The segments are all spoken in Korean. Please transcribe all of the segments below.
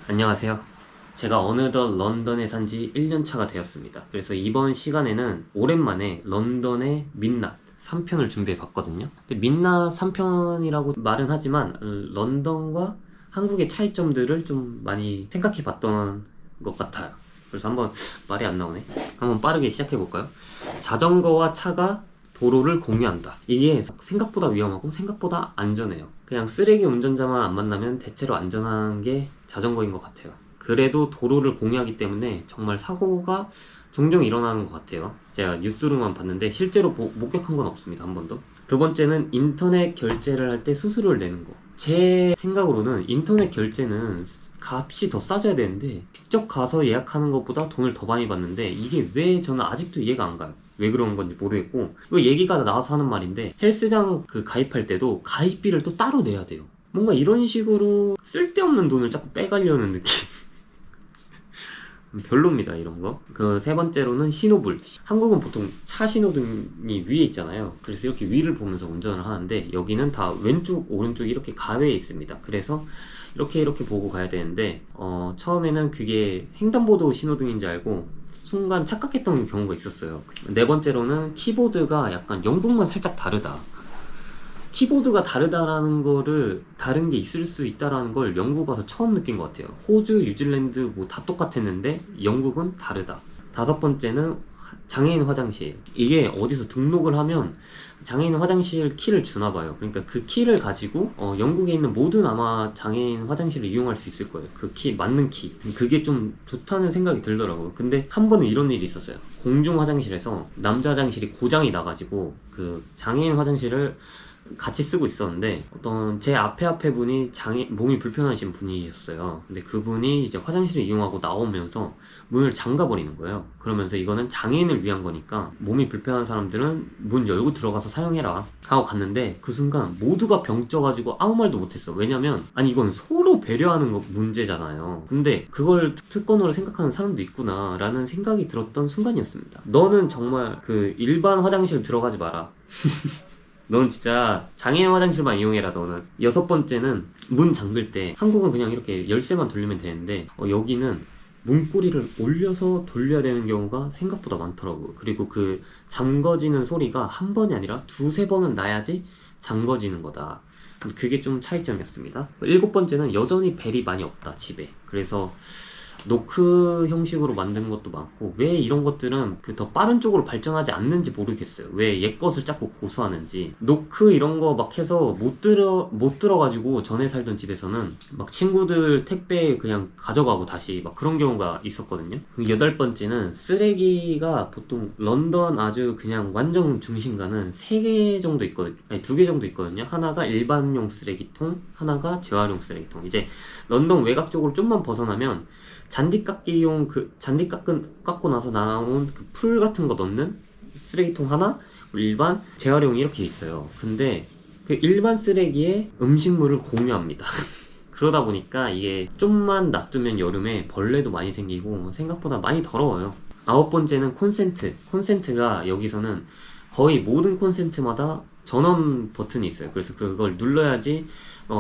안녕하세요. 제가 어느덧 런던에 산 지 1년차가 되었습니다. 그래서 이번 시간에는 오랜만에 런던의 민낯 3편을 준비해 봤거든요. 근데 민낯 3편이라고 말은 하지만 런던과 한국의 차이점들을 좀 많이 생각해 봤던 것 같아요. 그래서 한번 말이 안 나오네. 한번 빠르게 시작해 볼까요? 자전거와 차가 도로를 공유한다. 이게 생각보다 위험하고 생각보다 안전해요. 그냥 쓰레기 운전자만 안 만나면 대체로 안전한 게 자전거인 것 같아요. 그래도 도로를 공유하기 때문에 정말 사고가 종종 일어나는 것 같아요. 제가 뉴스로만 봤는데 실제로 목격한 건 없습니다. 한 번도. 두 번째는 인터넷 결제를 할 때 수수료를 내는 거. 제 생각으로는 인터넷 결제는 값이 더 싸져야 되는데 직접 가서 예약하는 것보다 돈을 더 많이 받는데 이게 왜 저는 아직도 이해가 안 가요. 왜 그런 건지 모르겠고, 이거 얘기가 나와서 하는 말인데 헬스장 가입할 때도 가입비를 또 따로 내야 돼요. 뭔가 이런 식으로 쓸데없는 돈을 자꾸 빼가려는 느낌. 별로입니다, 이런 거. 세 번째로는 신호불. 한국은 보통 차 신호등이 위에 있잖아요. 그래서 이렇게 위를 보면서 운전을 하는데 여기는 다 왼쪽 오른쪽 이렇게 가외에 있습니다. 그래서 이렇게 보고 가야 되는데 처음에는 그게 횡단보도 신호등인지 알고 순간 착각했던 경우가 있었어요. 네 번째로는 키보드가 약간 영국만 살짝 다르다. 키보드가 다른 게 있을 수 있다라는 걸 영국 와서 처음 느낀 것 같아요. 호주, 뉴질랜드 뭐 다 똑같았는데 영국은 다르다. 다섯 번째는 장애인 화장실. 이게 어디서 등록을 하면 장애인 화장실 키를 주나 봐요. 그러니까 그 키를 가지고 영국에 있는 모든 아마 장애인 화장실을 이용할 수 있을 거예요. 그 키, 맞는 키. 그게 좀 좋다는 생각이 들더라고요. 근데 한 번은 이런 일이 있었어요. 공중 화장실에서 남자 화장실이 고장이 나가지고 그 장애인 화장실을 같이 쓰고 있었는데 어떤 제 앞에 분이 몸이 불편하신 분이셨어요. 근데 그분이 이제 화장실을 이용하고 나오면서 문을 잠가 버리는 거예요. 그러면서 이거는 장애인을 위한 거니까 몸이 불편한 사람들은 문 열고 들어가서 사용해라 하고 갔는데 그 순간 모두가 병쪄가지고 아무 말도 못했어. 왜냐면 아니 이건 서로 배려하는 거 문제잖아요. 근데 그걸 특권으로 생각하는 사람도 있구나 라는 생각이 들었던 순간이었습니다. 너는 정말 그 일반 화장실 들어가지 마라. 넌 진짜 장애인 화장실만 이용해라 너는. 여섯 번째는 문 잠글 때 한국은 그냥 이렇게 열쇠만 돌리면 되는데 여기는 문고리를 올려서 돌려야 되는 경우가 생각보다 많더라고요. 그리고 그 잠궈지는 소리가 한 번이 아니라 두세 번은 나야지 잠궈지는 거다. 그게 좀 차이점이었습니다. 일곱 번째는 여전히 벨이 많이 없다 집에. 그래서 노크 형식으로 만든 것도 많고 왜 이런 것들은 그 더 빠른 쪽으로 발전하지 않는지 모르겠어요. 왜 옛것을 자꾸 고수하는지. 노크 이런 거 막 해서 못 들어가지고 전에 살던 집에서는 막 친구들 택배 그냥 가져가고 다시 막 그런 경우가 있었거든요. 그 여덟 번째는 쓰레기가 보통 런던 아주 그냥 완전 중심가는 3개 정도 있거든요. 아니 2개 정도 있거든요. 하나가 일반용 쓰레기통, 하나가 재활용 쓰레기통. 이제 런던 외곽 쪽으로 좀만 벗어나면 잔디 깎고 나서 나온 그 풀 같은 거 넣는 쓰레기통 하나, 일반 재활용이 이렇게 있어요. 근데 그 일반 쓰레기에 음식물을 공유합니다. 그러다 보니까 이게 좀만 놔두면 여름에 벌레도 많이 생기고 생각보다 많이 더러워요. 아홉 번째는 콘센트가 여기서는 거의 모든 콘센트마다 전원 버튼이 있어요. 그래서 그걸 눌러야지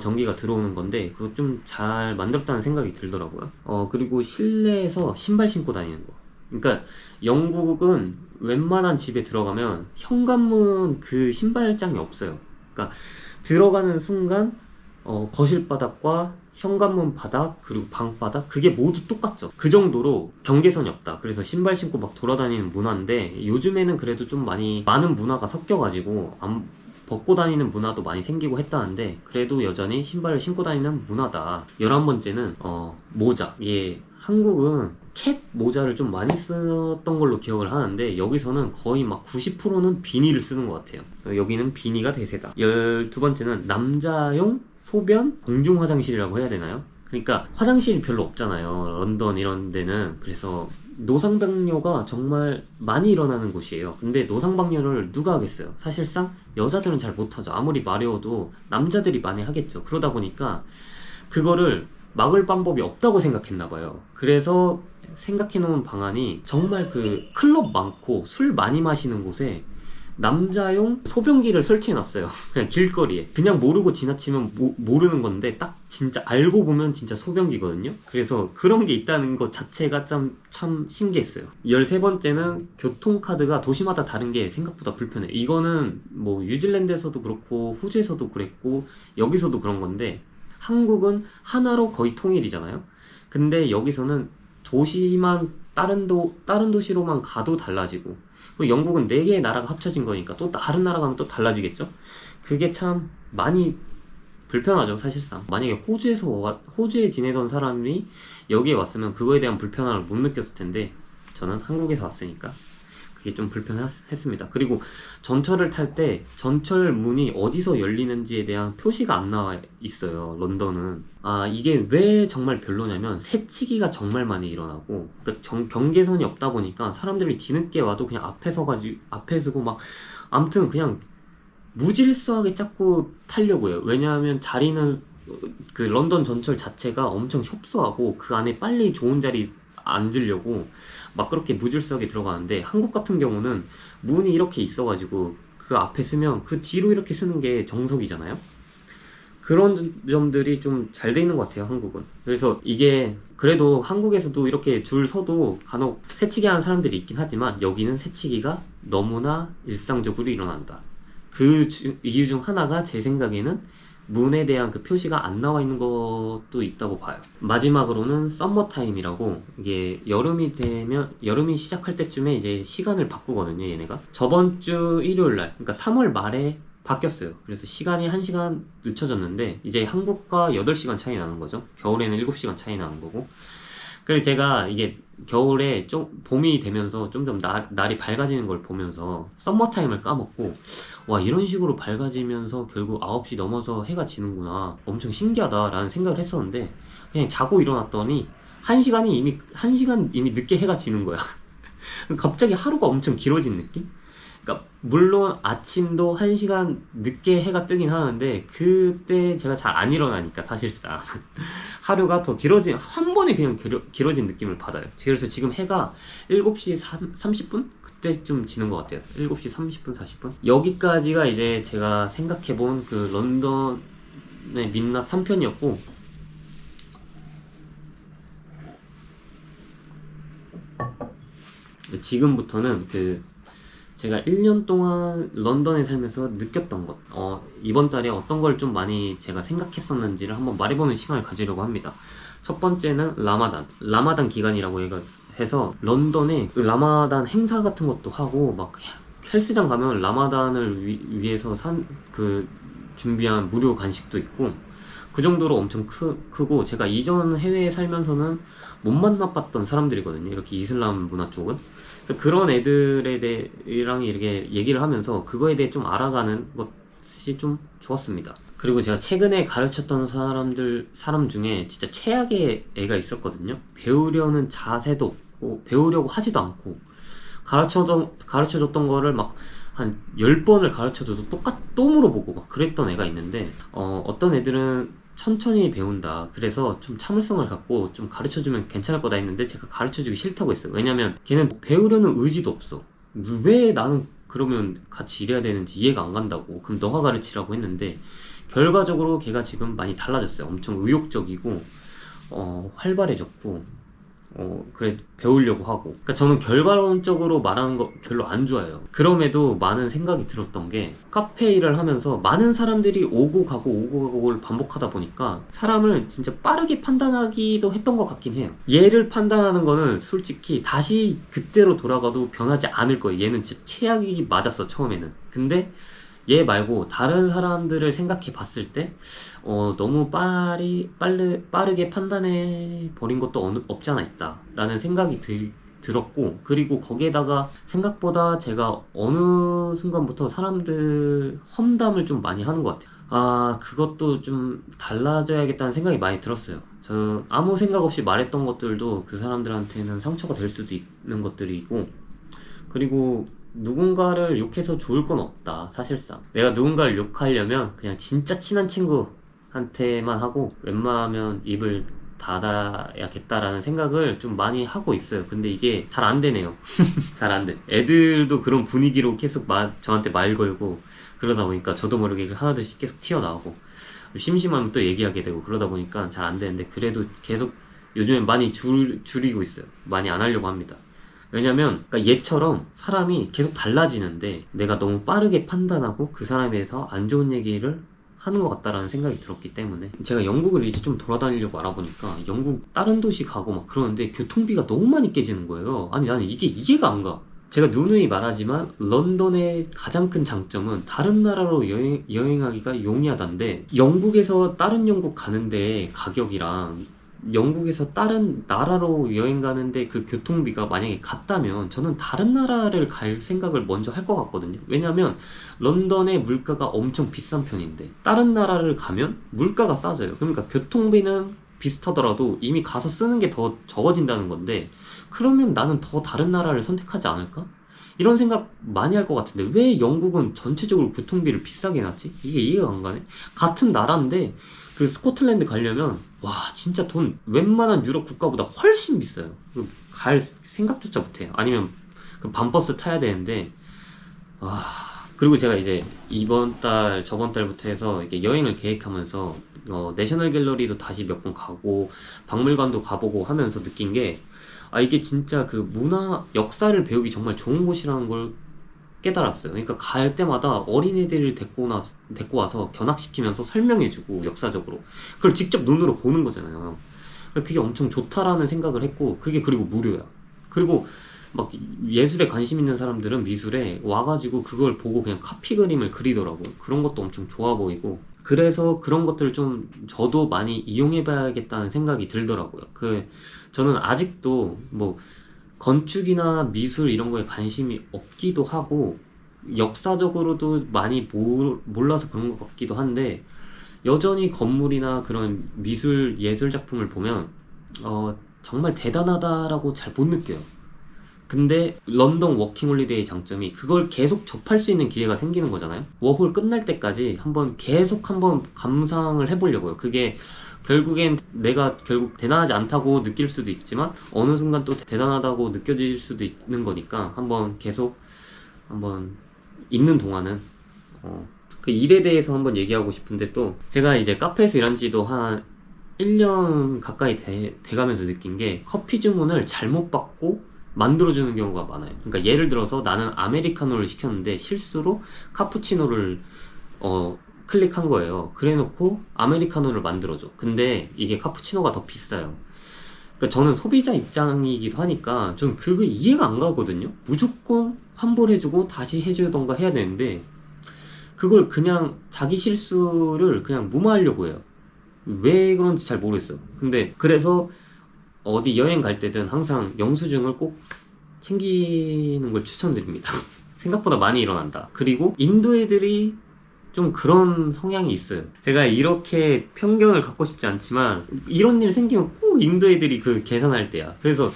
전기가 들어오는 건데 그거 좀 잘 만들었다는 생각이 들더라고요. 그리고 실내에서 신발 신고 다니는 거. 그러니까 영국은 웬만한 집에 들어가면 현관문 그 신발장이 없어요. 그러니까 들어가는 순간 거실 바닥과 현관문 바닥 그리고 방 바닥 그게 모두 똑같죠. 그 정도로 경계선이 없다. 그래서 신발 신고 막 돌아다니는 문화인데 요즘에는 그래도 좀 많은 문화가 섞여가지고 벗고 다니는 문화도 많이 생기고 했다는데 그래도 여전히 신발을 신고 다니는 문화다. 11번째는 모자. 예, 한국은 캡 모자를 좀 많이 썼던 걸로 기억을 하는데 여기서는 거의 막 90%는 비니를 쓰는 것 같아요. 여기는 비니가 대세다. 12번째는 남자용 소변 공중 화장실이라고 해야 되나요? 그러니까 화장실이 별로 없잖아요, 런던 이런 데는. 그래서 노상방뇨가 정말 많이 일어나는 곳이에요. 근데 노상방뇨를 누가 하겠어요? 사실상 여자들은 잘 못하죠. 아무리 마려워도 남자들이 많이 하겠죠. 그러다 보니까 그거를 막을 방법이 없다고 생각했나봐요. 그래서 생각해놓은 방안이 정말 그 클럽 많고 술 많이 마시는 곳에 남자용 소변기를 설치해놨어요. 그냥 길거리에. 그냥 모르고 지나치면 모르는 건데 딱 진짜 알고 보면 진짜 소변기거든요. 그래서 그런 게 있다는 것 자체가 참 신기했어요. 13번째는 교통카드가 도시마다 다른 게 생각보다 불편해. 이거는 뭐 뉴질랜드에서도 그렇고 호주에서도 그랬고 여기서도 그런 건데, 한국은 하나로 거의 통일이잖아요. 근데 여기서는 도시만 다른 도시로만 가도 달라지고, 영국은 4개의 나라가 합쳐진 거니까 또 다른 나라 가면 또 달라지겠죠? 그게 참 많이 불편하죠, 사실상. 만약에 호주에 지내던 사람이 여기에 왔으면 그거에 대한 불편함을 못 느꼈을 텐데, 저는 한국에서 왔으니까 그게 좀 불편했습니다. 그리고 전철을 탈 때 전철 문이 어디서 열리는지에 대한 표시가 안 나와 있어요, 런던은. 이게 왜 정말 별로냐면 새치기가 정말 많이 일어나고, 그러니까 경계선이 없다 보니까 사람들이 뒤늦게 와도 그냥 앞에 서고 막, 아무튼 그냥 무질서하게 자꾸 타려고 해요. 왜냐하면 자리는, 그 런던 전철 자체가 엄청 협소하고 그 안에 빨리 좋은 자리 앉으려고 막 그렇게 무질서하게 들어가는데, 한국 같은 경우는 문이 이렇게 있어가지고 그 앞에 쓰면 그 뒤로 이렇게 쓰는 게 정석이잖아요. 그런 점들이 좀 잘 돼 있는 것 같아요, 한국은. 그래서 이게 그래도 한국에서도 이렇게 줄 서도 간혹 새치기 하는 사람들이 있긴 하지만, 여기는 새치기가 너무나 일상적으로 일어난다. 그 이유 중 하나가 제 생각에는 문에 대한 그 표시가 안 나와 있는 것도 있다고 봐요. 마지막으로는 썸머타임이라고, 이게 여름이 시작할 때쯤에 이제 시간을 바꾸거든요, 얘네가. 저번 주 일요일날, 그러니까 3월 말에 바뀌었어요. 그래서 시간이 1시간 늦춰졌는데, 이제 한국과 8시간 차이 나는 거죠. 겨울에는 7시간 차이 나는 거고. 그래서 제가 이게 겨울에 좀 봄이 되면서 점점 날이 밝아지는 걸 보면서 썸머타임을 까먹고, 와, 이런 식으로 밝아지면서 결국 9시 넘어서 해가 지는구나, 엄청 신기하다라는 생각을 했었는데, 그냥 자고 일어났더니 1시간 이미 늦게 해가 지는 거야. 갑자기 하루가 엄청 길어진 느낌? 그러니까 물론 아침도 1시간 늦게 해가 뜨긴 하는데, 그때 제가 잘 안 일어나니까 사실상 하루가 더 한 번에 그냥 길어진 느낌을 받아요. 그래서 지금 해가 7시 30분? 그때 좀 지는 것 같아요. 7시 30분, 40분? 여기까지가 이제 제가 생각해본 그 런던의 민낯 3편이었고, 지금부터는 제가 1년 동안 런던에 살면서 느꼈던 것, 이번 달에 어떤 걸 좀 많이 제가 생각했었는지를 한번 말해보는 시간을 가지려고 합니다. 첫 번째는 라마단 기간이라고 해서 런던에 그 라마단 행사 같은 것도 하고, 막 헬스장 가면 라마단을 위해서 준비한 무료 간식도 있고, 그 정도로 엄청 크고, 제가 이전 해외에 살면서는 못 만나봤던 사람들이거든요, 이렇게 이슬람 문화 쪽은. 그런 애들이랑 이렇게 얘기를 하면서 그거에 대해 좀 알아가는 것이 좀 좋았습니다. 그리고 제가 최근에 가르쳤던 사람 중에 진짜 최악의 애가 있었거든요. 배우려는 자세도 없고 배우려고 하지도 않고, 가르쳐줬던 거를 막 한 10번을 가르쳐줘도 또 물어보고 막 그랬던 애가 있는데, 어떤 애들은 천천히 배운다, 그래서 좀 참을성을 갖고 좀 가르쳐주면 괜찮을 거다 했는데, 제가 가르쳐주기 싫다고 했어요. 왜냐면 걔는 배우려는 의지도 없어. 왜 나는 그러면 같이 일해야 되는지 이해가 안 간다고. 그럼 너가 가르치라고 했는데, 결과적으로 걔가 지금 많이 달라졌어요. 엄청 의욕적이고 활발해졌고, 그래, 배우려고 하고. 그러니까 저는 결과론적으로 말하는 거 별로 안 좋아해요. 그럼에도 많은 생각이 들었던 게, 카페 일을 하면서 많은 사람들이 오고 가고를 반복하다 보니까 사람을 진짜 빠르게 판단하기도 했던 것 같긴 해요. 얘를 판단하는 거는 솔직히 다시 그때로 돌아가도 변하지 않을 거예요. 얘는 진짜 최악이 맞았어, 처음에는. 근데 얘 말고 다른 사람들을 생각해 봤을 때 너무 빠르게 판단해 버린 것도 없지 않아 있다 라는 생각이 들었고, 그리고 거기에다가 생각보다 제가 어느 순간부터 사람들 험담을 좀 많이 하는 것 같아요. 그것도 좀 달라져야겠다는 생각이 많이 들었어요. 저 아무 생각 없이 말했던 것들도 그 사람들한테는 상처가 될 수도 있는 것들이고, 그리고 누군가를 욕해서 좋을 건 없다, 사실상. 내가 누군가를 욕하려면 그냥 진짜 친한 친구한테만 하고, 웬만하면 입을 닫아야겠다라는 생각을 좀 많이 하고 있어요. 근데 이게 잘 안 되네요. 잘 안 돼. 애들도 그런 분위기로 계속 저한테 말 걸고 그러다 보니까 저도 모르게 하나둘씩 계속 튀어나오고 심심하면 또 얘기하게 되고 그러다 보니까 잘 안 되는데, 그래도 계속 요즘엔 많이 줄이고 있어요. 많이 안 하려고 합니다. 왜냐면 그러니까 얘처럼 사람이 계속 달라지는데 내가 너무 빠르게 판단하고 그 사람에 대해서 안 좋은 얘기를 하는 것 같다라는 생각이 들었기 때문에, 제가 영국을 이제 좀 돌아다니려고 알아보니까 영국 다른 도시 가고 막 그러는데 교통비가 너무 많이 깨지는 거예요. 아니 나는 이게 이해가 안 가. 제가 누누이 말하지만 런던의 가장 큰 장점은 다른 나라로 여행하기가 용이하다인데, 영국에서 다른 영국 가는데 가격이랑 영국에서 다른 나라로 여행 가는데 그 교통비가 만약에 같다면 저는 다른 나라를 갈 생각을 먼저 할 것 같거든요. 왜냐면 런던의 물가가 엄청 비싼 편인데 다른 나라를 가면 물가가 싸져요. 그러니까 교통비는 비슷하더라도 이미 가서 쓰는 게 더 적어진다는 건데, 그러면 나는 더 다른 나라를 선택하지 않을까? 이런 생각 많이 할 것 같은데 왜 영국은 전체적으로 교통비를 비싸게 놨지? 이게 이해가 안 가네. 같은 나라인데 그 스코틀랜드 가려면 와 진짜 돈 웬만한 유럽 국가보다 훨씬 비싸요. 갈 생각조차 못해요. 아니면 그 밤버스 타야 되는데 와. 그리고 제가 이제 이번 달 저번 달부터 해서 이게 여행을 계획하면서 내셔널 갤러리도 다시 몇 번 가고 박물관도 가보고 하면서 느낀 게, 이게 진짜 그 문화 역사를 배우기 정말 좋은 곳이라는 걸 깨달았어요. 그러니까 갈 때마다 어린애들을 데리고 와서 견학시키면서 설명해주고 역사적으로 그걸 직접 눈으로 보는 거잖아요. 그러니까 그게 엄청 좋다라는 생각을 했고, 그게 그리고 무료야. 그리고 막 예술에 관심 있는 사람들은 미술에 와가지고 그걸 보고 그냥 카피 그림을 그리더라고요. 그런 것도 엄청 좋아 보이고, 그래서 그런 것들을 좀 저도 많이 이용해봐야겠다는 생각이 들더라고요. 저는 아직도 뭐 건축이나 미술 이런 거에 관심이 없기도 하고 역사적으로도 많이 몰라서 그런 것 같기도 한데, 여전히 건물이나 그런 미술 예술 작품을 보면 정말 대단하다라고 잘 못 느껴요. 근데 런던 워킹홀리데이의 장점이 그걸 계속 접할 수 있는 기회가 생기는 거잖아요. 워홀 끝날 때까지 한번 감상을 해보려고요. 그게 결국엔 내가 결국 대단하지 않다고 느낄 수도 있지만 어느 순간 또 대단하다고 느껴질 수도 있는 거니까 한번 있는 동안은 그 일에 대해서 한번 얘기하고 싶은데, 또 제가 이제 카페에서 일한 지도 한 1년 가까이 돼가면서 느낀 게, 커피 주문을 잘못 받고 만들어주는 경우가 많아요. 그러니까 예를 들어서 나는 아메리카노를 시켰는데 실수로 카푸치노를 클릭한 거예요. 그래 놓고 아메리카노를 만들어줘. 근데 이게 카푸치노가 더 비싸요. 그러니까 저는 소비자 입장이기도 하니까 저는 그거 이해가 안 가거든요. 무조건 환불해주고 다시 해주던가 해야 되는데 그걸 그냥 자기 실수를 그냥 무마하려고 해요. 왜 그런지 잘 모르겠어요. 근데 그래서 어디 여행 갈 때든 항상 영수증을 꼭 챙기는 걸 추천드립니다. 생각보다 많이 일어난다. 그리고 인도 애들이 좀 그런 성향이 있어요. 제가 이렇게 편견을 갖고 싶지 않지만 이런 일 생기면 꼭 인도 애들이 그 계산할 때야. 그래서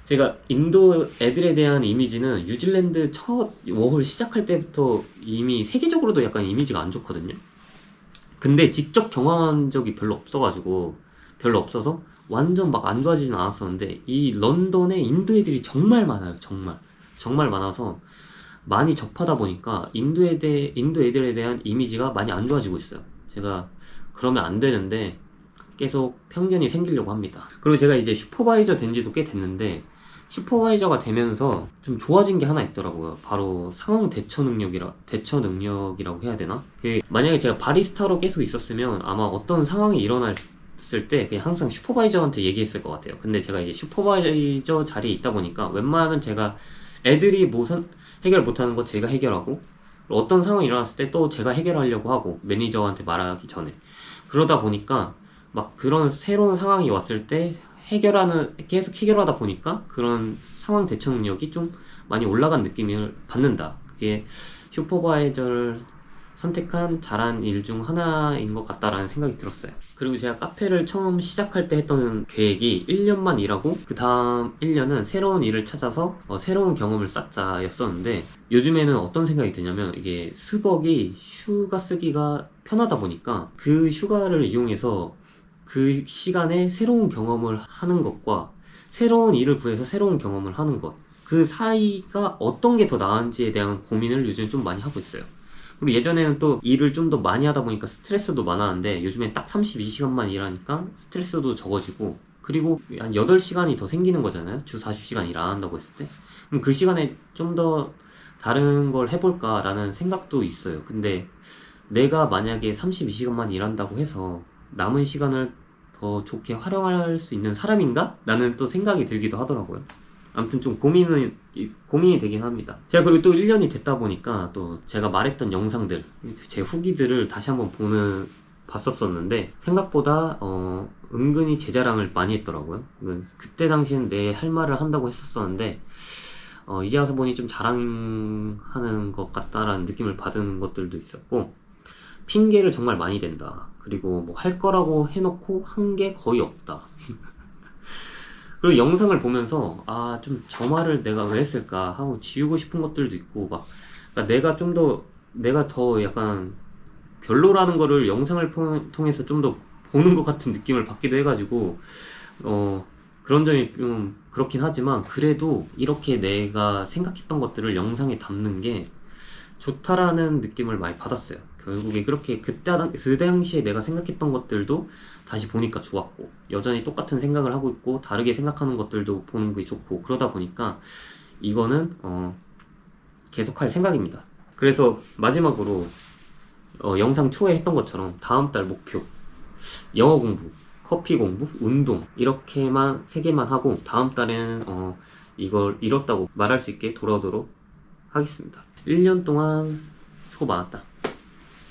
제가 인도 애들에 대한 이미지는 뉴질랜드 첫 워홀 시작할 때부터 이미 세계적으로도 약간 이미지가 안 좋거든요. 근데 직접 경험한 적이 별로 없어서 완전 막 안 좋아지진 않았었는데, 이 런던에 인도 애들이 정말 많아요. 정말 많아서 많이 접하다 보니까 인도 애들에 대한 이미지가 많이 안 좋아지고 있어요. 제가 그러면 안 되는데 계속 편견이 생기려고 합니다. 그리고 제가 이제 슈퍼바이저 된 지도 꽤 됐는데, 슈퍼바이저가 되면서 좀 좋아진 게 하나 있더라고요. 바로 상황 대처 능력이라고 해야 되나? 만약에 제가 바리스타로 계속 있었으면 아마 어떤 상황이 일어났을 때 그냥 항상 슈퍼바이저한테 얘기했을 것 같아요. 근데 제가 이제 슈퍼바이저 자리에 있다 보니까 웬만하면 제가 애들이 해결 못하는 거 제가 해결하고, 어떤 상황이 일어났을 때 또 제가 해결하려고 하고, 매니저한테 말하기 전에. 그러다 보니까 막 그런 새로운 상황이 왔을 때 계속 해결하다 보니까 그런 상황 대처 능력이 좀 많이 올라간 느낌을 받는다. 그게 슈퍼바이저를 선택한 잘한 일 중 하나인 것 같다라는 생각이 들었어요. 그리고 제가 카페를 처음 시작할 때 했던 계획이 1년만 일하고 그 다음 1년은 새로운 일을 찾아서 새로운 경험을 쌓자 였었는데, 요즘에는 어떤 생각이 드냐면 이게 스벅이 휴가 쓰기가 편하다 보니까 그 휴가를 이용해서 그 시간에 새로운 경험을 하는 것과 새로운 일을 구해서 새로운 경험을 하는 것, 그 사이가 어떤 게 더 나은지에 대한 고민을 요즘 좀 많이 하고 있어요. 그리고 예전에는 또 일을 좀 더 많이 하다 보니까 스트레스도 많았는데 요즘엔 딱 32시간만 일하니까 스트레스도 적어지고, 그리고 한 8시간이 더 생기는 거잖아요. 주 40시간 일 안 한다고 했을 때. 그럼 그 시간에 좀 더 다른 걸 해볼까라는 생각도 있어요. 근데 내가 만약에 32시간만 일한다고 해서 남은 시간을 더 좋게 활용할 수 있는 사람인가? 라는 또 생각이 들기도 하더라고요. 아무튼 좀 고민이 되긴 합니다. 제가 그리고 또 1년이 됐다 보니까 또 제가 말했던 영상들, 제 후기들을 다시 한번 봤었었는데 생각보다 은근히 제 자랑을 많이 했더라고요. 그때 당시엔 내 할 말을 한다고 했었었는데 이제 와서 보니 좀 자랑하는 것 같다라는 느낌을 받은 것들도 있었고, 핑계를 정말 많이 댄다. 그리고 뭐 할 거라고 해놓고 한 게 거의 없다. 그리고 영상을 보면서 좀 저 말을 내가 왜 했을까 하고 지우고 싶은 것들도 있고, 막 그러니까 내가 더 약간 별로라는 거를 영상을 통해서 좀 더 보는 것 같은 느낌을 받기도 해가지고 그런 점이 좀 그렇긴 하지만, 그래도 이렇게 내가 생각했던 것들을 영상에 담는 게 좋다라는 느낌을 많이 받았어요. 결국에 그렇게 그 당시에 내가 생각했던 것들도 다시 보니까 좋았고, 여전히 똑같은 생각을 하고 있고 다르게 생각하는 것들도 보는 게 좋고, 그러다 보니까 이거는 계속할 생각입니다. 그래서 마지막으로 영상 초에 했던 것처럼 다음 달 목표, 영어 공부, 커피 공부, 운동, 이렇게만 3개만 하고 다음 달에는 이걸 이뤘다고 말할 수 있게 돌아오도록 하겠습니다. 1년 동안 수고 많았다.